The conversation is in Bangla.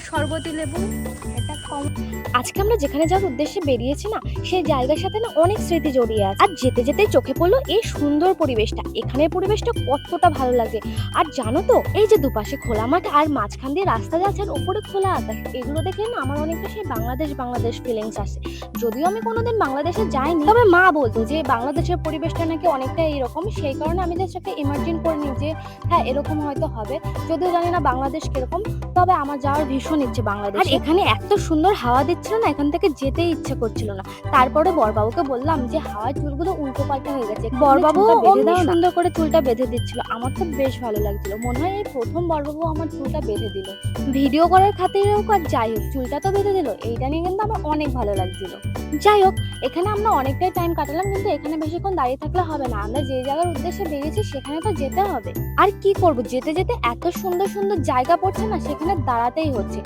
শরবতি লেবু এটা কম। আজকে আমরা যেখানে যাওয়ার উদ্দেশ্যে বেরিয়েছি না, সেই জায়গার সাথে না অনেক স্মৃতি জড়িয়ে আছে। আর যেতে যেতে চোখে পড়লো এই সুন্দর পরিবেশটা। এখানের পরিবেশটা কতটা ভালো লাগে। আর জানো তো, এই যে দুপাশে খোলা মাঠ আর মাঝখান দিয়ে রাস্তা যাচ্ছে আর উপরে খোলা আকাশ, এগুলো দেখে না আমার অনেকটা সেই বাংলাদেশ বাংলাদেশ ফিলিংস আসে। যদিও আমি কোনোদিন বাংলাদেশে যাইনি, তবে মা বলতো যে বাংলাদেশের পরিবেশটা নাকি অনেকটা এরকম। সেই কারণে আমি জাস্ট একটা ইমাজিন করে নিই যে হ্যাঁ এরকম হয়তো হবে। যদিও জানি না বাংলাদেশ কিরকম, তবে আমার যাওয়ার ভীষণ ইচ্ছে বাংলাদেশ। আর এখানে এত সুন্দর হাওয়া দিচ্ছিল না, এখান থেকে যেতেই ইচ্ছে করছিল না। তারপরে বড়বাবুকে বললাম যে হাওয়ার চুলগুলো উল্টো পাল্টা হয়ে গেছে, বড়বাবু অমনি সুন্দর করে চুলটা বেঁধে দিচ্ছিল। আমার তো বেশ ভালো লাগছিল, মনে হয় এই প্রথম বড়বাবু আমার চুলটা বেঁধে দিল। ভিডিও করার খাতিরে হোক আর যাই হোক, চুলটা তো বেঁধে দিল, এইটা নিয়ে কিন্তু আমার অনেক ভালো লাগছিল। যাই হোক, এখানে আমরা অনেকটাই টাইম কাটালাম, কিন্তু এখানে বেশিক্ষণ দাঁড়িয়ে থাকলে হবে না। আমরা যে জায়গার উদ্দেশ্যে বেরিয়েছি সেখানে তো যেতে হবে। আর কি করব, যেতে যেতে এত সুন্দর সুন্দর জায়গা পড়ছে না, সেখানে দাঁড়াতেই হচ্ছে।